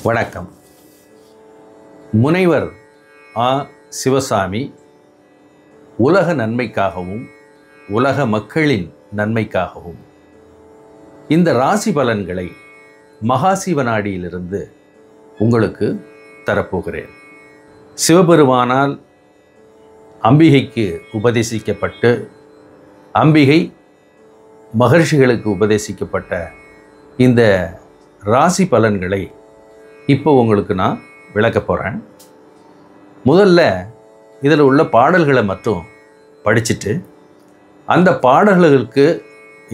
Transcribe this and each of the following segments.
வணக்கம். முனைவர் ஆ. சிவசாமி உலக நன்மைக்காகவும் உலக மக்களின் நன்மைக்காகவும் இந்த ராசி பலன்களை மகாசிவநாடியிலிருந்து உங்களுக்கு தரப்போகிறேன். சிவபெருமானால் அம்பிகைக்கு உபதேசிக்கப்பட்டு அம்பிகை மகர்ஷிகளுக்கு உபதேசிக்கப்பட்ட இந்த ராசி பலன்களை இப்போ உங்களுக்கு நான் விளக்க போகிறேன். முதல்ல இதில் உள்ள பாடல்களை மட்டும் படிச்சுட்டு அந்த பாடல்களுக்கு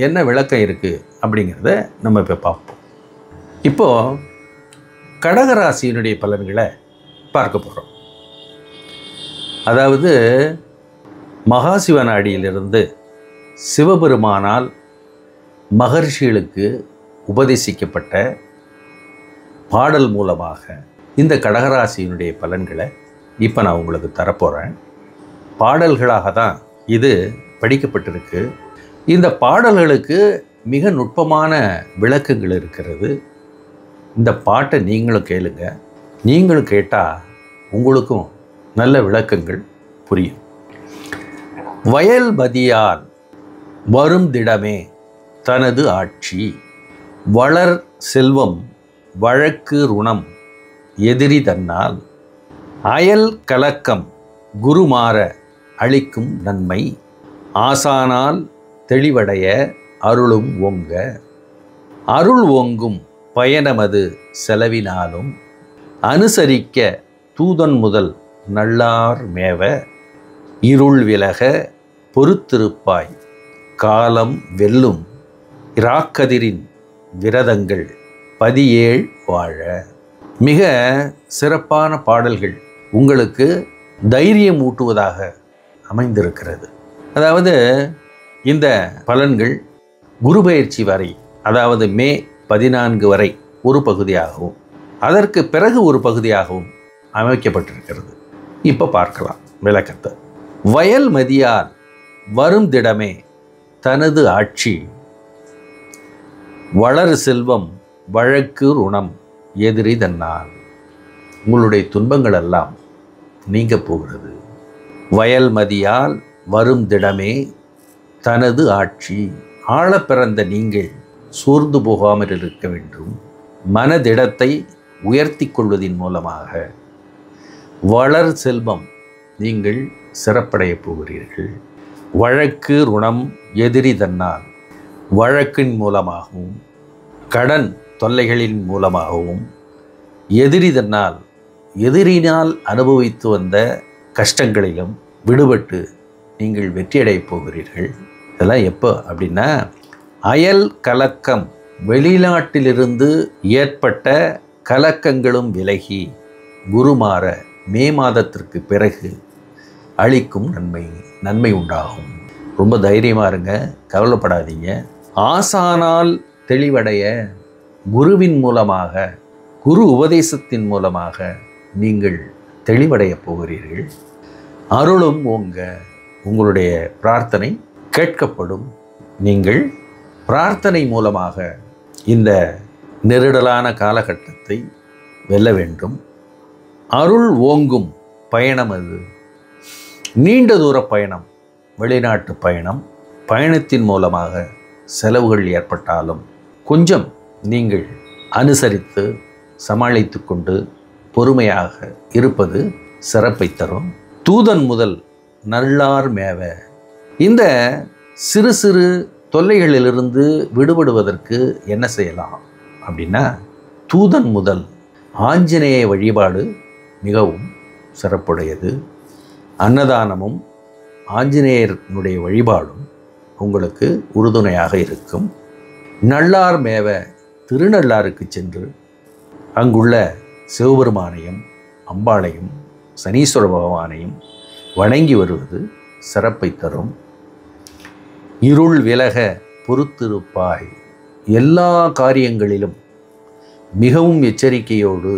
என்ன விளக்கம் இருக்குது அப்படிங்கிறத நம்ம இப்போ பார்ப்போம். இப்போது கடகராசியினுடைய பலன்களை பார்க்க போகிறோம். அதாவது மகாசிவநாடியிலிருந்து சிவபெருமானால் மகர்ஷிகளுக்கு உபதேசிக்கப்பட்ட பாடல் மூலமாக இந்த கடகராசியினுடைய பலன்களை இப்போ நான் உங்களுக்கு தரப்போகிறேன். பாடல்களாக தான் இது படிக்கப்பட்டிருக்கு. இந்த பாடல்களுக்கு மிக நுட்பமான விளக்கங்கள் இருக்கிறது. இந்த பாட்டை நீங்களும் கேளுங்க. நீங்களும் கேட்டால் உங்களுக்கும் நல்ல விளக்கங்கள் புரியும். வயல் மதியால் வரும் திடமே தனது ஆட்சி, வளர் செல்வம் வழக்கு ருணம் எதிரி தன்னால், அயல் கலக்கம் குருமாற அளிக்கும் நன்மை, ஆசானால் தெளிவடைய அருளும் ஓங்க, அருள் ஓங்கும் பயணமது செலவினாலும், அனுசரிக்க தூதன் முதல் நல்லார் மேவ, இருள் விலக பொறுத்திருப்பாய் காலம் வெல்லும், இராக்கதிரின் விரதங்கள் பதியேழ் வாழ. மிக சிறப்பான பாடல்கள் உங்களுக்கு தைரியம் ஊட்டுவதாக அமைந்திருக்கிறது. அதாவது இந்த பலன்கள் குரு பயிற்சி வரை, அதாவது மே 14 வரை ஒரு பகுதியாகவும் அதற்கு பிறகு ஒரு பகுதியாகவும் அமைக்கப்பட்டிருக்கிறது. இப்போ பார்க்கலாம் விளக்கத்தை. வயல் மதியால் வரும் திடமே தனது ஆட்சி, வளர் செல்வம் வழக்கு ருணம் எதிரி தன்னால். உங்களுடைய துன்பங்கள் எல்லாம் நீங்க போகிறது. வயல் மதியால் வரும் திடமே தனது ஆட்சி. ஆழ பிறந்த நீங்கள் சோர்ந்து போகாமல் இருக்க வேண்டும். மனதிடத்தை உயர்த்தி கொள்வதின் மூலமாக வளர் செல்வம் நீங்கள் சிறப்படைய போகிறீர்கள். வழக்கு ருணம் எதிரி தன்னால். வழக்கின் மூலமாகவும் கடன் தொல்லைகளின் மூலமாகவும் எதிரி தன்னால், எதிரினால் அனுபவித்து வந்த கஷ்டங்களிலும் விடுபட்டு நீங்கள் வெற்றியடைய போகிறீர்கள். இதெல்லாம் எப்போ அப்படின்னா, அயல் கலக்கம், வெளிநாட்டிலிருந்து ஏற்பட்ட கலக்கங்களும் விலகி குருமாற மே மாதத்திற்கு பிறகு அளிக்கும் நன்மை உண்டாகும். ரொம்ப தைரியமாக இருங்க, கவலைப்படாதீங்க. ஆசானால் தெளிவடைய, குருவின் மூலமாக, குரு உபதேசத்தின் மூலமாக நீங்கள் தெளிவடைய போகிறீர்கள். அருளும் ஓங்க, உங்களுடைய பிரார்த்தனை கேட்கப்படும். நீங்கள் பிரார்த்தனை மூலமாக இந்த நெருடலான காலகட்டத்தை வெல்ல வேண்டும். அருள் ஓங்கும் பயணம் அது. நீண்ட தூர பயணம், வெளிநாட்டு பயணம். பயணத்தின் மூலமாக செலவுகள் ஏற்பட்டாலும் கொஞ்சம் நீங்கள் அனுசரித்து சமாளித்து கொண்டு பொறுமையாக இருப்பது சிறப்பை தரும். தூதன் முதல் நல்லார் மேவ. இந்த சிறு சிறு தொல்லைகளிலிருந்து விடுபடுவதற்கு என்ன செய்யலாம் அப்படின்னா, தூதன் முதல் ஆஞ்சநேய வழிபாடு மிகவும் சிறப்புடையது. அன்னதானமும் ஆஞ்சநேயனுடைய வழிபாடும் உங்களுக்கு உறுதுணையாக இருக்கும். நல்லார் மேவ, திருநள்ளாருக்கு சென்று அங்குள்ள சிவபெருமானையும் அம்பாளையும் சனீஸ்வர பகவானையும் வணங்கி வருவது சிறப்பை தரும். இருள் விலக பொறுத்திருப்பாய். எல்லா காரியங்களிலும் மிகவும் எச்சரிக்கையோடு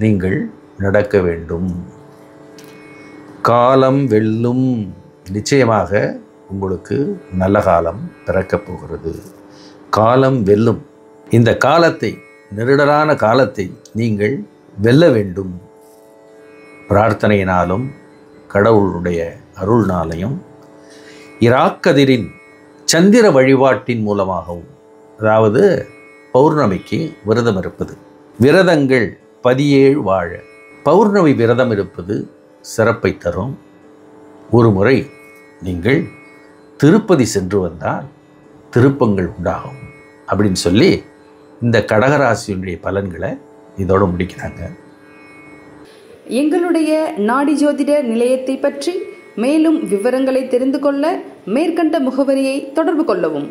நீங்கள் நடக்க வேண்டும். காலம் வெல்லும். நிச்சயமாக உங்களுக்கு நல்ல காலம் பிறக்கப் போகிறது. காலம் வெல்லும். இந்த காலத்தை நெருடலான காலத்தை நீங்கள் வெல்ல வேண்டும். பிரார்த்தனையினாலும் கடவுளுடைய அருள்னாலையும் இராக்கதிரின் சந்திர வழிபாட்டின் மூலமாகவும், அதாவது பௌர்ணமிக்கு விரதம் இருப்பது, விரதங்கள் 17 வாழ. பௌர்ணமி விரதம் இருப்பது சிறப்பை தரும். ஒரு முறை நீங்கள் திருப்பதி சென்று வந்தால் திருப்பங்கள் உண்டாகும் அப்படின்னு சொல்லி இந்த கடகராசியுடைய பலன்களை இதோடு முடிக்கிறாங்க. எங்களுடைய நாடி ஜோதிட நிலையத்தை பற்றி மேலும் விவரங்களை தெரிந்து கொள்ள மேற்கண்ட முகவரியை தொடர்பு கொள்ளவும்.